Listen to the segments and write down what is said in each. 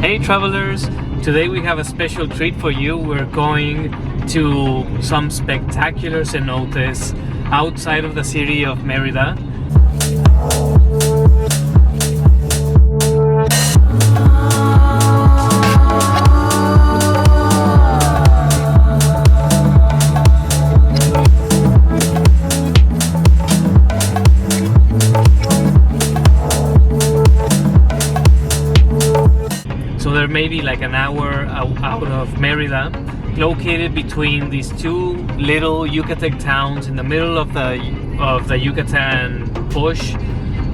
Hey travelers, today we have a special treat for you. We're going to some spectacular cenotes outside of the city of Merida. Maybe like an hour out of Merida, located between these two little Yucatec towns in the middle of the Yucatan bush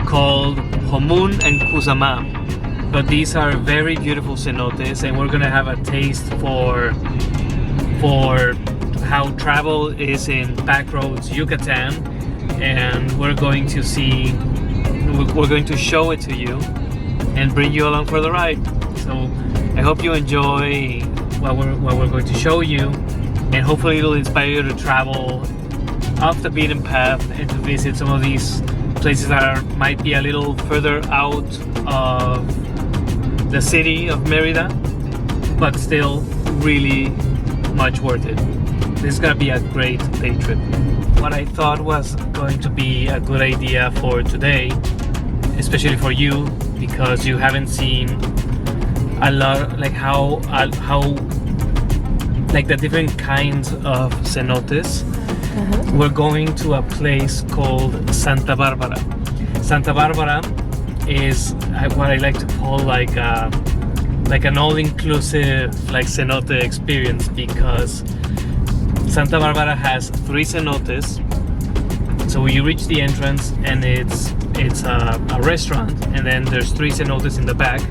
called Homún and Cuzamá. But these are very beautiful cenotes, and we're gonna have a taste for how travel is in backroads Yucatan, and we're going to show it to you and bring you along for the ride. So I hope you enjoy what we're going to show you, and hopefully it'll inspire you to travel off the beaten path and to visit some of these places that might be a little further out of the city of Merida, but still really much worth it. This is gonna be a great day trip. What I thought was going to be a good idea for today, especially for you, because you haven't seen a lot, like how like the different kinds of cenotes. We're going to a place called Santa Barbara. Santa Barbara is what I like to call like an all-inclusive like cenote experience, because Santa Barbara has 3 cenotes. So you reach the entrance and it's a restaurant, and then there's 3 cenotes in the back,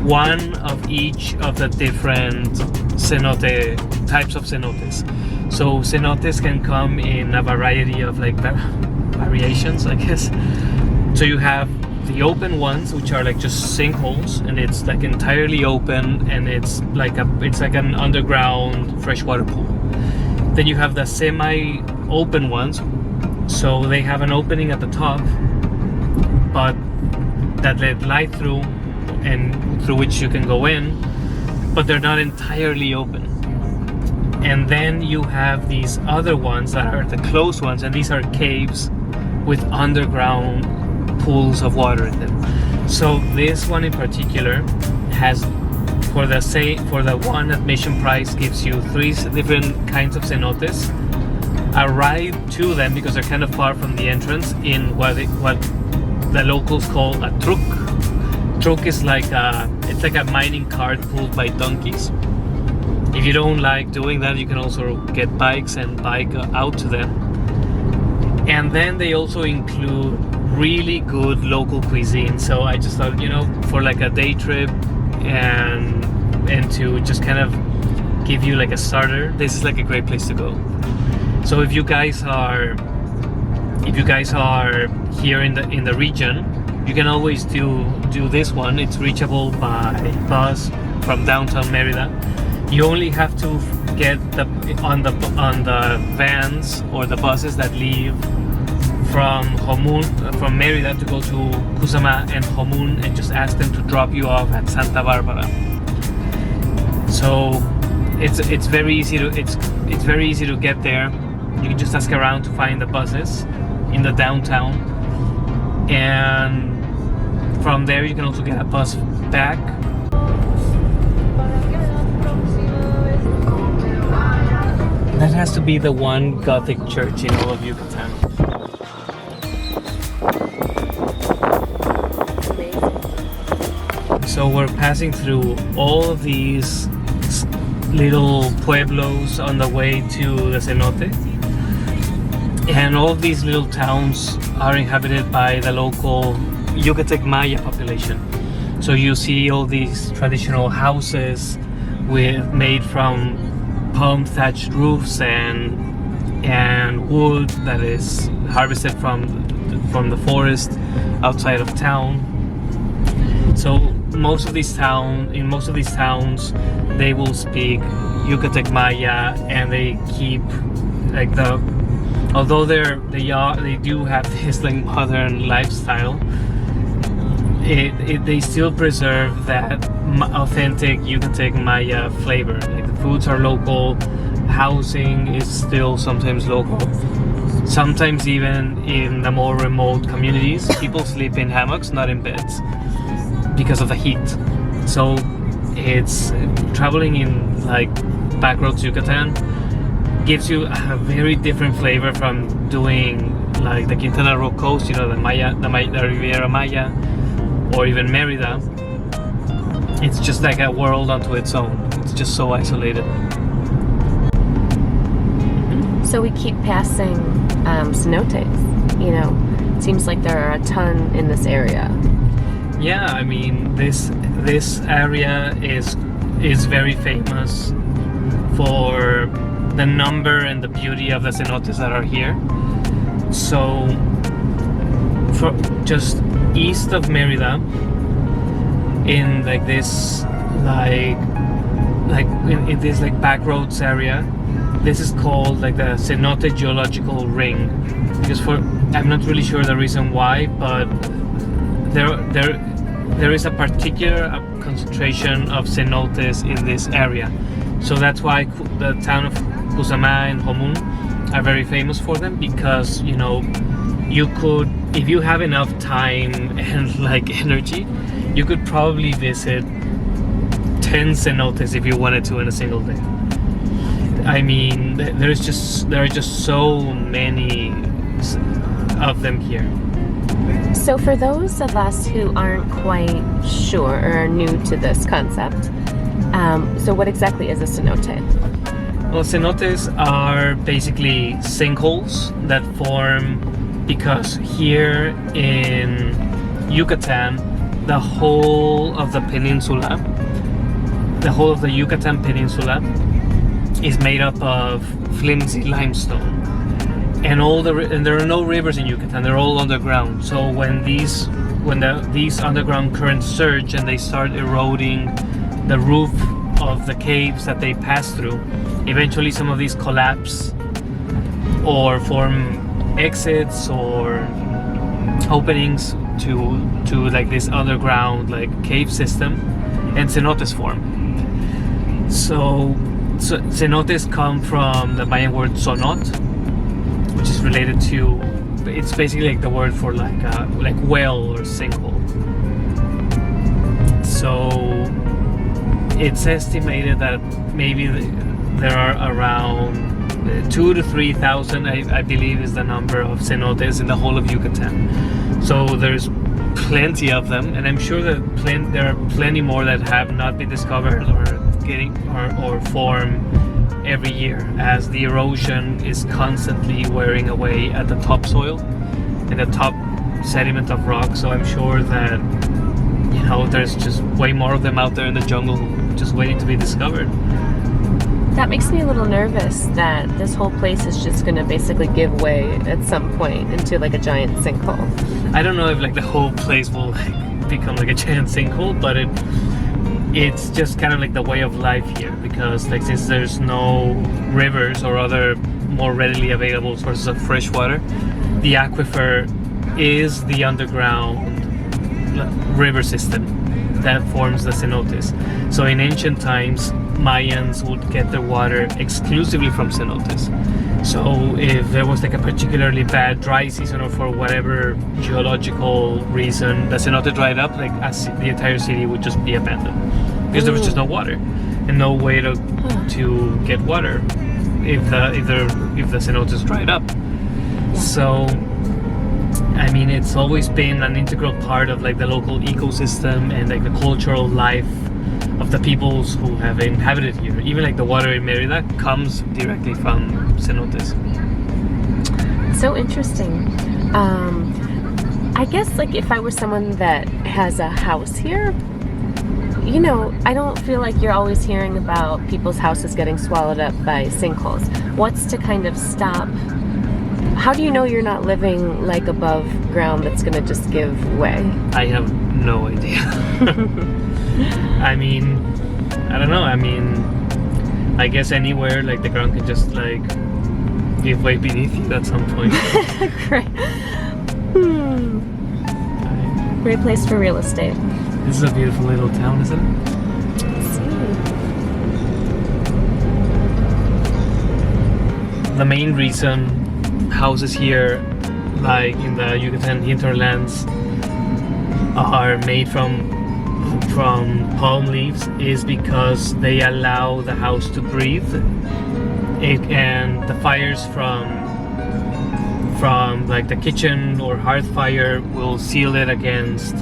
one of each of the different cenote types of cenotes. So cenotes can come in a variety of like variations, I guess. So you have the open ones, which are like just sinkholes, and it's like entirely open, and it's like an underground freshwater pool. Then you have the semi-open ones, so they have an opening at the top, but that let light through, and through which you can go in, but they're not entirely open. And then you have these other ones that are the closed ones, and these are caves with underground pools of water in them. So this one in particular has, for the one admission price, gives you 3 different kinds of cenotes. A ride to them, because they're kind of far from the entrance, in what the locals call a truck. Truck is it's like a mining cart pulled by donkeys. If you don't like doing that, you can also get bikes and bike out to them. And then they also include really good local cuisine. So I just thought, for like a day trip and to just kind of give you like a starter, this is like a great place to go. So if you guys are here in the region, you can always do this one. It's reachable by bus from downtown Merida. You only have to get on the vans or the buses that leave from Merida to go to Cuzama and Homún, and just ask them to drop you off at Santa Barbara. So it's very easy to get there. You can just ask around to find the buses in the downtown, and from there you can also get a bus back. That has to be the one Gothic church in all of Yucatan. So we're passing through all of these little pueblos on the way to the cenote. And all of these little towns are inhabited by the local Yucatec Maya population. So you see all these traditional houses made from palm thatched roofs and wood that is harvested from the forest outside of town. So in most of these towns they will speak Yucatec Maya, and they keep like although they do have this like modern lifestyle, they still preserve that authentic Yucatec Maya flavor. Like the foods are local, housing is still sometimes local. Sometimes even in the more remote communities, people sleep in hammocks, not in beds, because of the heat. So it's traveling in like backroads Yucatan gives you a very different flavor from doing like the Quintana Roo coast, you know, the Riviera Maya, or even Merida. It's just like a world unto its own. It's just so isolated. So we keep passing cenotes. You know, it seems like there are a ton in this area. Yeah, I mean this area is very famous for the number and the beauty of the cenotes that are here. So, for just east of Merida, in like this in this like backroads area, this is called like the Cenote geological ring, because I'm not really sure the reason why, but there is a particular concentration of cenotes in this area. So that's why the town of Cuzama and Homún are very famous for them, because you know, you could, if you have enough time and like energy, you could probably visit 10 cenotes if you wanted to in a single day. I mean, there are just so many of them here. So for those of us who aren't quite sure or are new to this concept, so what exactly is a cenote? Well, cenotes are basically sinkholes that form because here in Yucatan, the whole of the Yucatan Peninsula is made up of flimsy limestone. And there are no rivers in Yucatan, they're all underground. So when these underground currents surge and they start eroding the roof of the caves that they pass through, eventually some of these collapse or form exits or openings to like this underground like cave system, and cenotes form. So cenotes come from the Mayan word sonot, which is related to, it's basically like the word for like well or sinkhole. So it's estimated that maybe there are around 2,000 to 3,000, I believe, is the number of cenotes in the whole of Yucatan. So there's plenty of them, and I'm sure that there are plenty more that have not been discovered or form every year, as the erosion is constantly wearing away at the topsoil and the top sediment of rock. So I'm sure that, you know, there's just way more of them out there in the jungle just waiting to be discovered. That makes me a little nervous that this whole place is just going to basically give way at some point into like a giant sinkhole. I don't know if like the whole place will like become like a giant sinkhole, but it's just kind of like the way of life here, because like since there's no rivers or other more readily available sources of fresh water, the aquifer is the underground river system that forms the cenotes. So in ancient times, Mayans would get their water exclusively from cenotes. So if there was like a particularly bad dry season, or for whatever geological reason the cenote dried up, like the entire city would just be abandoned, because there was just no water and no way to get water if the cenotes dried up. So I mean, it's always been an integral part of like the local ecosystem and like the cultural life of the peoples who have inhabited here. Even like the water in Merida comes directly from cenotes. So interesting. I guess like if I were someone that has a house here, you know, I don't feel like you're always hearing about people's houses getting swallowed up by sinkholes. What's to kind of stop? How do you know you're not living like above ground that's gonna just give way? I have no idea. I mean, I don't know. I mean, I guess anywhere like the ground can just like give way beneath you at some point. Great. Great place for real estate. This is a beautiful little town, isn't it? Let's see. The main reason houses here, like in the Yucatan hinterlands, are made from palm leaves is because they allow the house to breathe, and the fires from like the kitchen or hearth fire will seal it against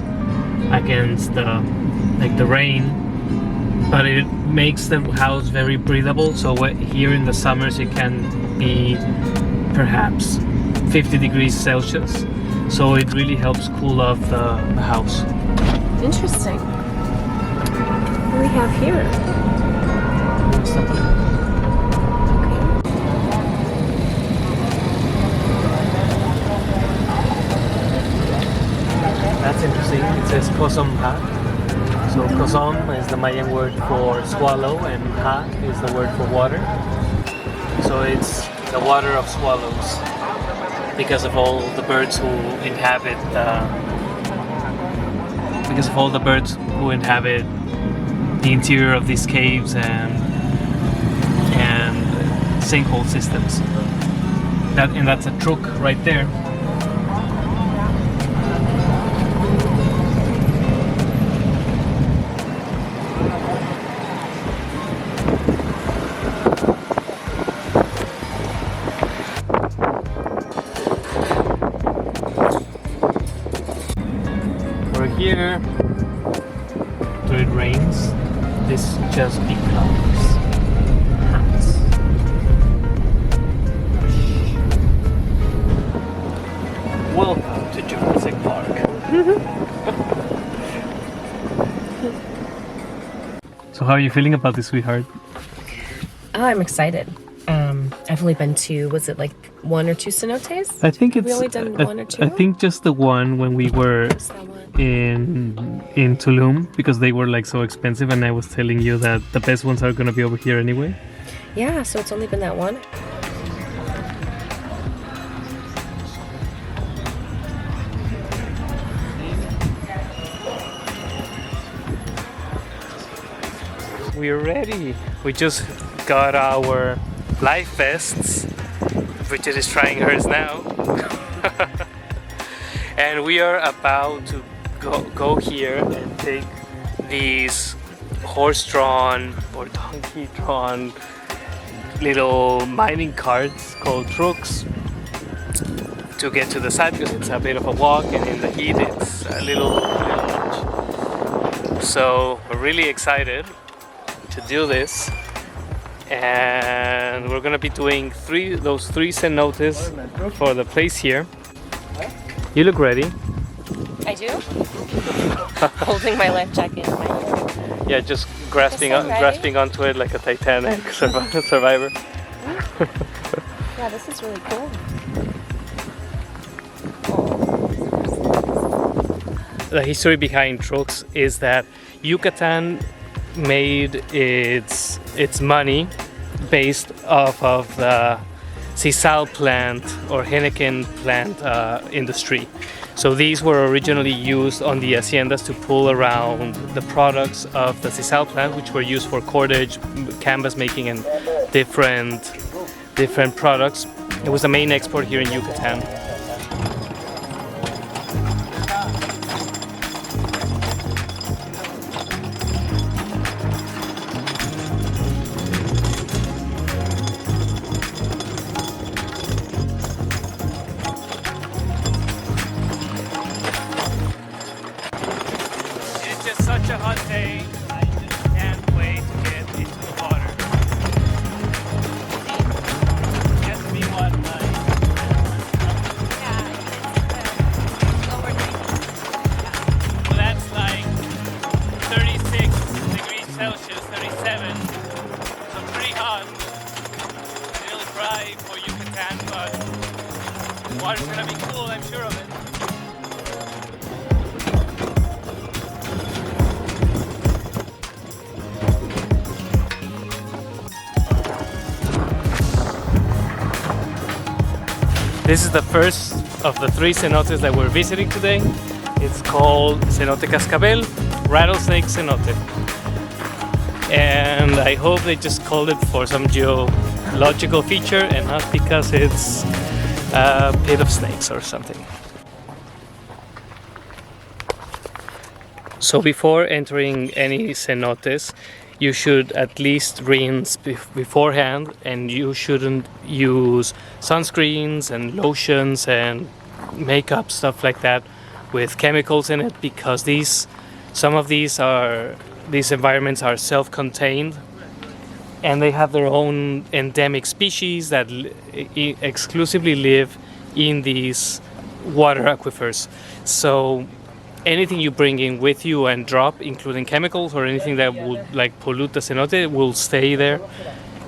the rain, but it makes the house very breathable. So here in the summers it can be perhaps 50 degrees Celsius, so it really helps cool off the house. Interesting. What do we have here? That's interesting. It says Cuzama. So Cuzam is the Mayan word for swallow, and ha is the word for water. So it's the water of swallows, because of all the birds who inhabit the interior of these caves and sinkhole systems. That's a truk right there. Here, when it rains, this just becomes hats. Welcome to Jurassic Park. So how are you feeling about this, sweetheart? Oh, I'm excited. I've only been to, was it like 1 or 2 cenotes? I think it's. Have we only done 1 or 2? I think just the one when we were in Tulum, because they were like so expensive, and I was telling you that the best ones are gonna be over here anyway. Yeah, so it's only been that one. We're ready. We just got our life vests. Bridget is trying hers now. And we are about to go here and take these horse-drawn or donkey-drawn little mining carts called trucks to get to the side, because it's a bit of a walk, and in the heat it's a little much. So we're really excited to do this, and we're gonna be doing those three cenotes for the place here. You look ready. I do? Holding my life jacket in my hand. Yeah, just grasping onto it like a Titanic survivor. Yeah, this is really cool. The history behind trucks is that Yucatan made its money based off of the sisal plant or henequen plant industry. So these were originally used on the haciendas to pull around the products of the sisal plant, which were used for cordage, canvas making, and different products. It was the main export here in Yucatan. Such a hot day, I just can't wait to get into the water. Has to be what, like, so that's like 36 degrees Celsius, 37, so pretty hot. A little dry for Yucatan, but the water's gonna be cool, I'm sure of it. This is the first of the 3 cenotes that we're visiting today. It's called Cenote Cascabel, Rattlesnake Cenote. And I hope they just called it for some geological feature and not because it's a pit of snakes or something. So before entering any cenotes, you should at least rinse beforehand, and you shouldn't use sunscreens and lotions and makeup, stuff like that, with chemicals in it, because some of these environments are self-contained, and they have their own endemic species that exclusively live in these water aquifers. So anything you bring in with you and drop, including chemicals or anything that would like pollute the cenote, will stay there,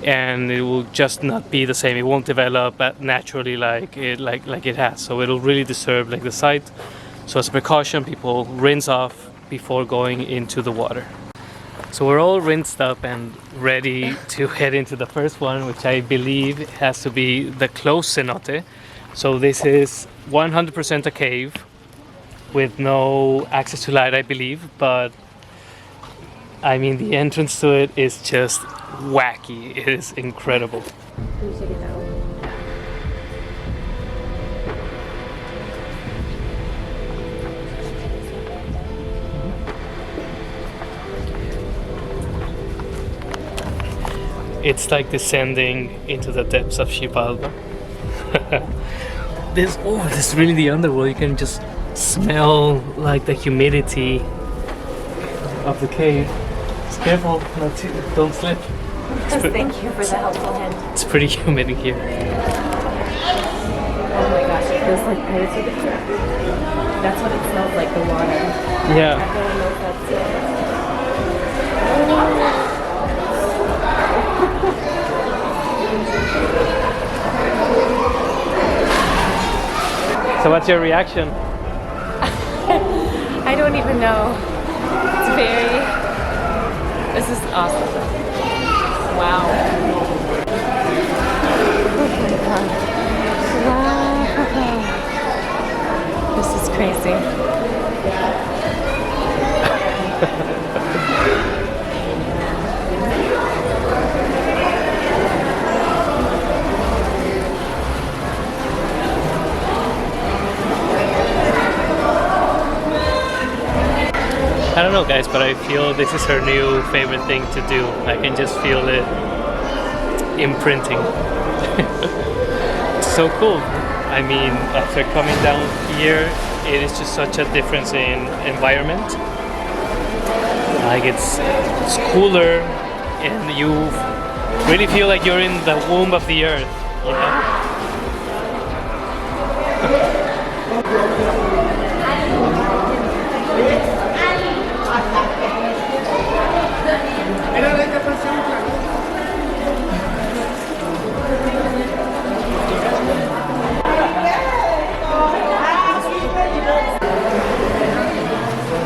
and it will just not be the same. It won't develop naturally like it has. So it'll really disturb like the site. So as a precaution, people rinse off before going into the water. So we're all rinsed up and ready to head into the first one, which I believe has to be the closed cenote. So this is 100% a cave with no access to light, I believe, but I mean the entrance to it is just wacky. It is incredible. Can you check it out? It's like descending into the depths of Xibalba. This is really the underworld. You can just smell like the humidity of the cave. Just careful, don't slip. Thank you for the helpful hint. It's pretty humid in here. Oh my gosh, it feels like ice. That's what it smells like, the water. Yeah. Everyone knows that's it. So what's your reaction? I don't even know. This is awesome. Wow. Wow. This is crazy. I don't know, guys, but I feel this is her new favorite thing to do. I can just feel it imprinting. It's so cool. I mean, after coming down here, it is just such a difference in environment. Like it's cooler, and you really feel like you're in the womb of the earth, you know?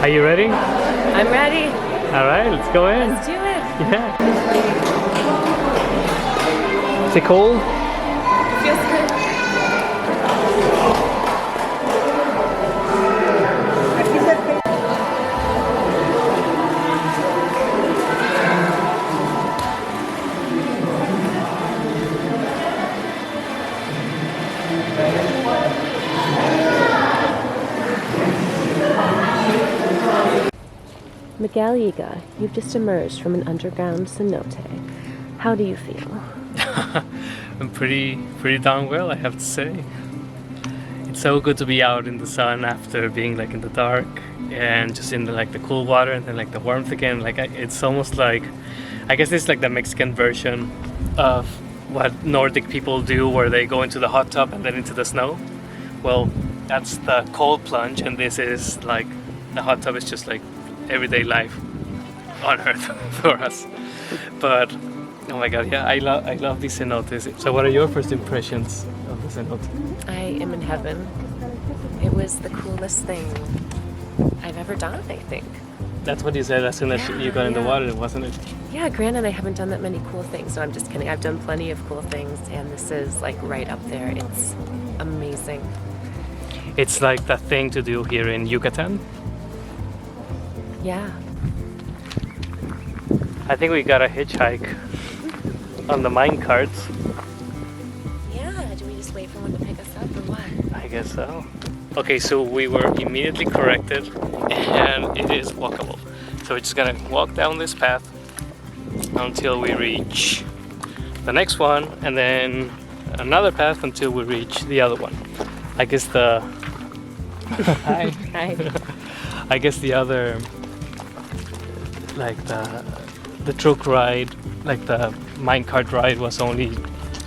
Are you ready? I'm ready. All right, let's go in. Let's do it. Yeah. Is it cold? Feels good. Miguel Yiga, you've just emerged from an underground cenote. How do you feel? I'm pretty darn well, I have to say. It's so good to be out in the sun after being like in the dark and just in the cool water and then like the warmth again. It's almost like, I guess it's like the Mexican version of what Nordic people do, where they go into the hot tub and then into the snow. Well, that's the cold plunge, and this is like the hot tub is just like everyday life on Earth for us. But oh my god, yeah, I love these cenotes. So what are your first impressions of the cenote? I am in heaven. It was the coolest thing I've ever done, I think. That's what you said as soon as you got in the water, wasn't it? Yeah, granted I haven't done that many cool things, so I'm just kidding. I've done plenty of cool things, and this is like right up there. It's amazing. It's like the thing to do here in Yucatan. Yeah. I think we got a hitchhike on the mine carts. Yeah, do we just wait for one to pick us up or what? I guess so. Okay, so we were immediately corrected and it is walkable. So we're just gonna walk down this path until we reach the next one, and then another path until we reach the other one. I guess the Hi. Hi. I guess the other, like the truck ride, like the minecart ride, was only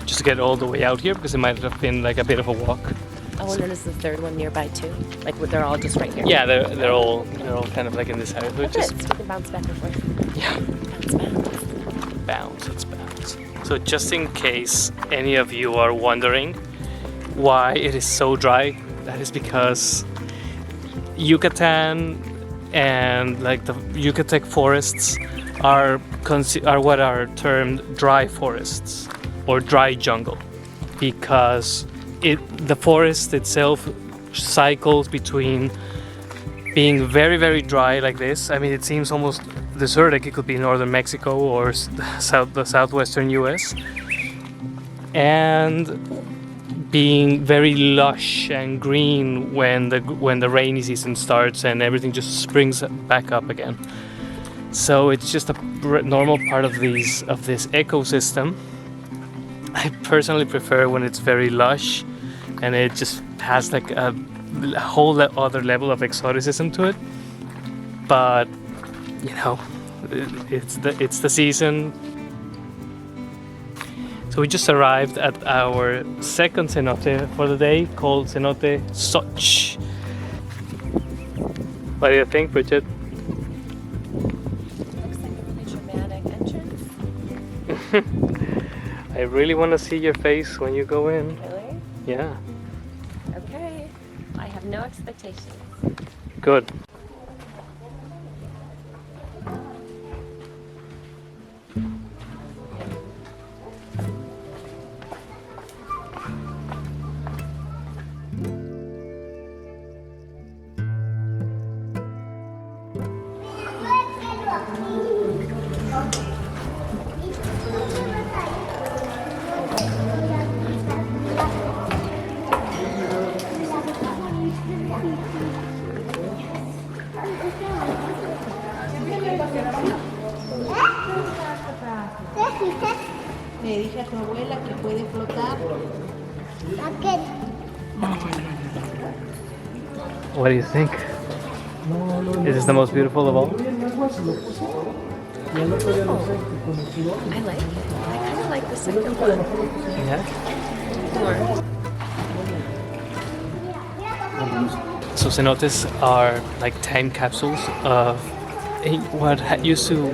just to get all the way out here, because it might have been like a bit of a walk. Oh, and then is the third one nearby too? Like they're all just right here? Yeah, they're all kind of like in this area. Oh, good. So we can bounce back and forth. Yeah. Let's bounce. So just in case any of you are wondering why it is so dry, that is because Yucatan and like the Yucatec forests are what are termed dry forests or dry jungle, because the forest itself cycles between being very, very dry like this. I mean, it seems almost desertic. It could be northern Mexico or the southwestern US, and being very lush and green when the rainy season starts and everything just springs back up again. So it's just a normal part of this ecosystem. I personally prefer when it's very lush and it just has like a whole other level of exoticism to it. But you know, it's the season. So we just arrived at our second cenote for the day, called Cenote Soch. What do you think, Bridget? Looks like a really dramatic entrance. I really want to see your face when you go in. Really? Yeah. Okay. I have no expectations. Good. Le dije a tu abuela que puede flotar. What do you think? Is this the most beautiful of all? I like it. I kind of like the second one Yeah. more. So cenotes are like time capsules of what used to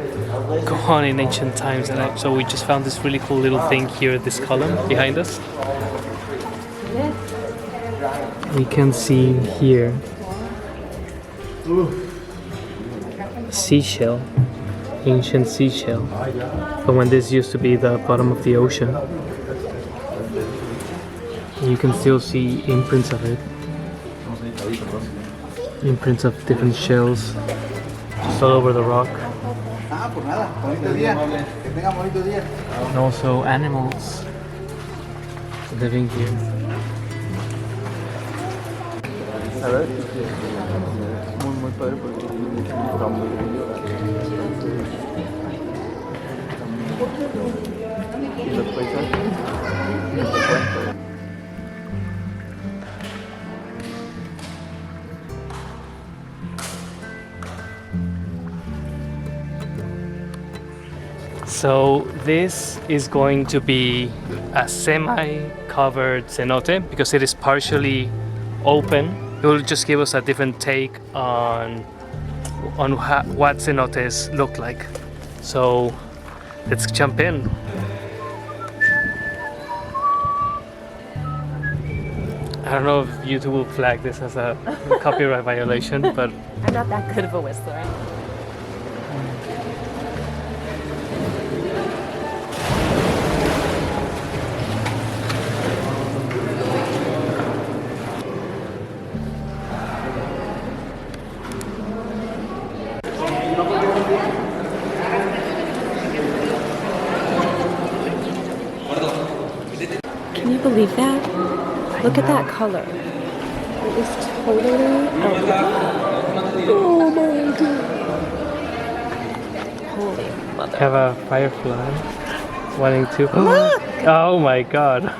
go on in ancient times, and so we just found this really cool little thing here at this column behind us. We can see here seashell, ancient seashell, but when this used to be the bottom of the ocean. You can still see imprints of it, imprints of different shells just all over the rock. And also animals living here. So this is going to be a semi-covered cenote because it is partially open. It will just give us a different take on what cenotes look like. So let's jump in. I don't know if YouTube will flag this as a copyright violation, but I'm not that good of a whistler. you believe that? Look at that color. It is totally oh my god. Holy mother. Have a firefly wanting to. Oh my god.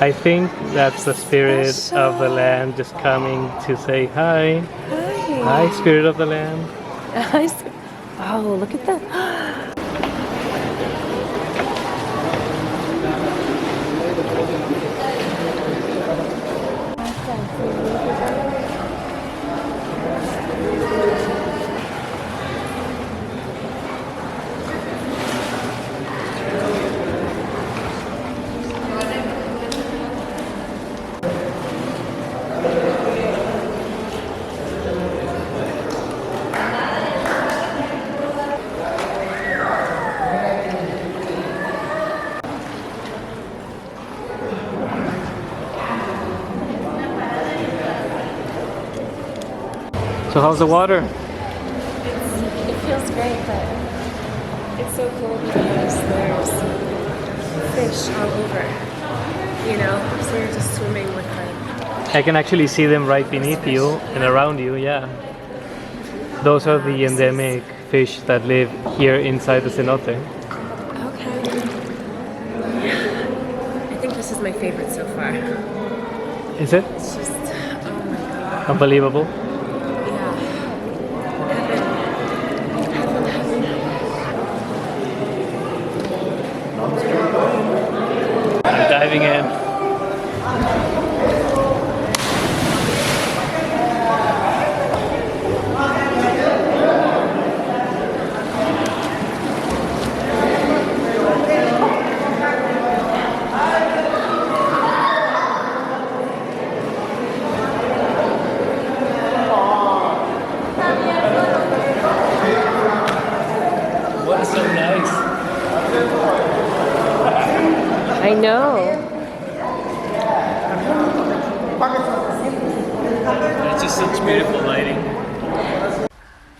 I think that's the spirit of the land just coming to say hi. Hi, spirit of the land. Oh, look at that. So how's the water? It feels great, but it's so cool because there's fish all over, you know, so you're just swimming with them. I can actually see them right beneath you and around you, yeah. Those are the endemic fish that live here inside the cenote. Okay. I think this is my favorite so far. Is it? It's just, oh my god. Unbelievable. Diving in. What so nice. I know. It's just such beautiful lighting.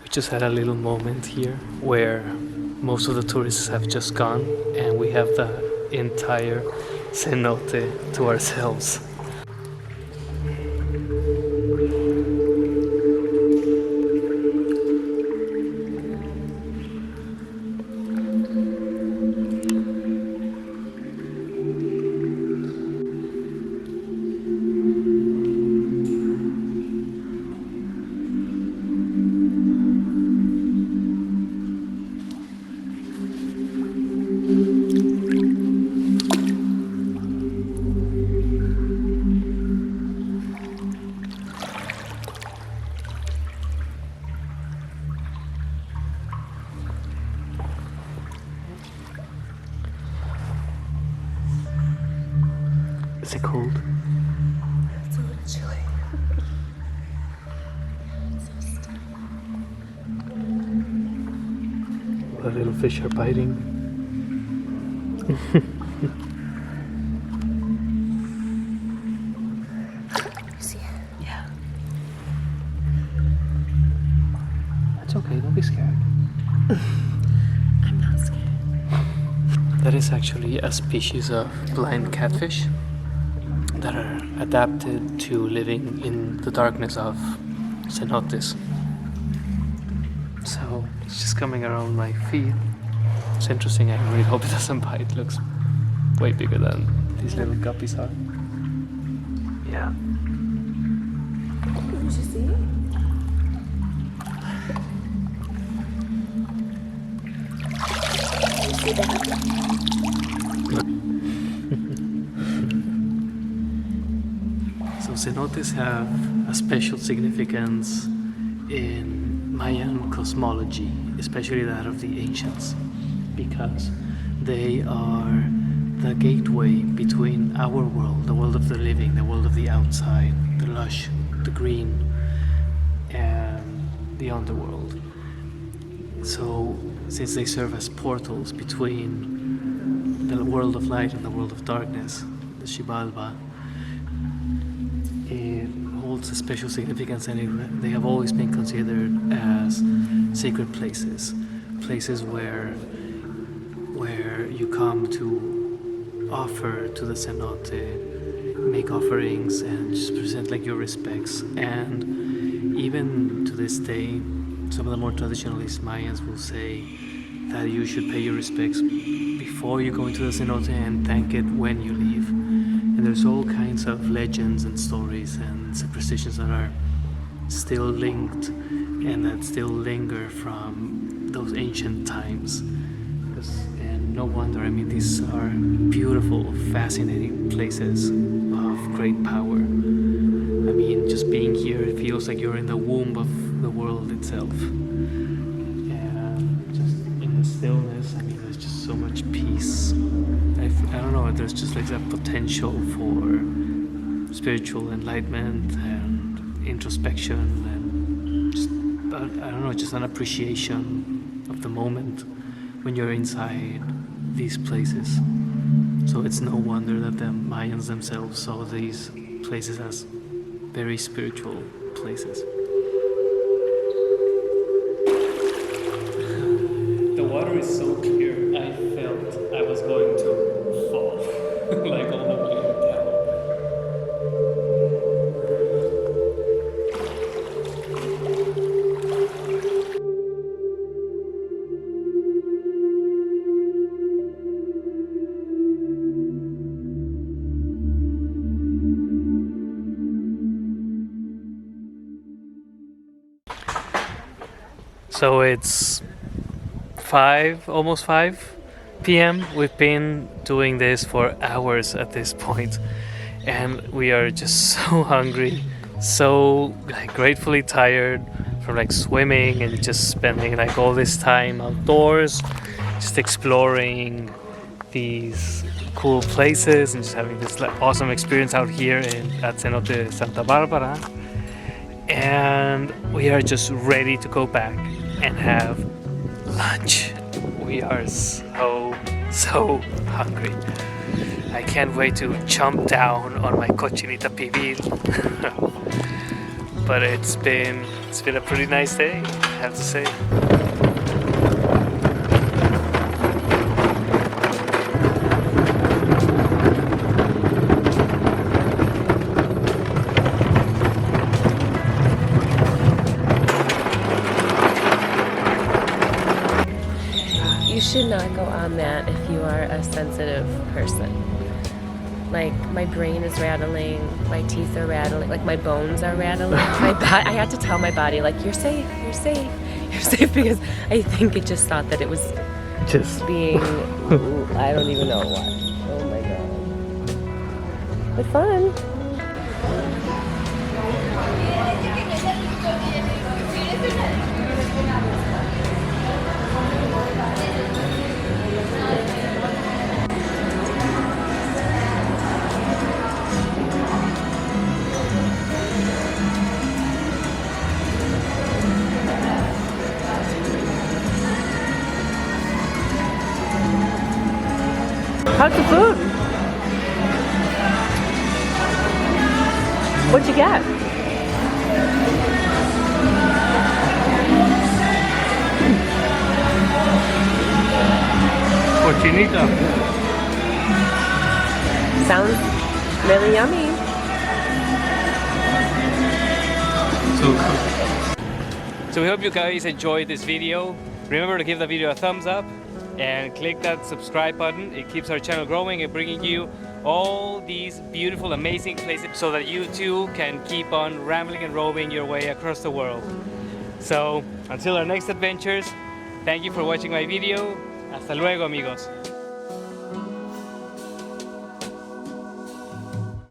We just had a little moment here where most of the tourists have just gone and we have the entire cenote to ourselves. Is it cold? It's a little chilly. The little fish are biting. See it? Yeah. That's okay, don't be scared. I'm not scared. That is actually a species of blind catfish that are adapted to living in the darkness of cenotes. So it's just coming around my feet. It's interesting, I really hope it doesn't bite. It looks way bigger than these little guppies are. Yeah. Did you see it? You see that? So cenotes have a special significance in Mayan cosmology, especially that of the ancients, because they are the gateway between our world, the world of the living, the world of the outside, the lush, the green, and the underworld. So since they serve as portals between the world of light and the world of darkness, the Xibalba, it holds a special significance, and they have always been considered as sacred places, places where you come to offer to the cenote, make offerings and just present like your respects. And even to this day, some of the more traditionalist Mayans will say that you should pay your respects before you go into the cenote and thank it when you leave. And there's all kinds of legends and stories and superstitions that are still linked and that still linger from those ancient times. And no wonder, I mean, these are beautiful, fascinating places of great power. I mean, just being here, it feels like you're in the womb of the world itself. And just in the stillness, I mean, there's just so much peace. I don't know, there's just like that potential for spiritual enlightenment and introspection and just, I don't know, just an appreciation of the moment when you're inside these places. So it's no wonder that the Mayans themselves saw these places as very spiritual places. The water is so clear, I felt I was going to fall, like all the way down. So it's almost 5 p.m. We've been doing this for hours at this point, and we are just so hungry, so like gratefully tired from like swimming and just spending like all this time outdoors, just exploring these cool places and just having this like awesome experience out here at Cenote Santa Barbara. And we are just ready to go back and have lunch. We are so hungry. I can't wait to chomp down on my cochinita pibil. But it's been a pretty nice day, I have to say. You should not go on that if you are a sensitive person. Like, my brain is rattling, my teeth are rattling, like my bones are rattling. I had to tell my body, like, you're safe, because I think it just thought that it was just being, I don't even know what. Oh my god. But fun. How's the food? What'd you get? Cochinita. Sounds really yummy. So good. So we hope you guys enjoyed this video. Remember to give the video a thumbs up and click that subscribe button. It keeps our channel growing and bringing you all these beautiful, amazing places so that you too can keep on rambling and roaming your way across the world. So until our next adventures, thank you for watching my video. Hasta luego, amigos.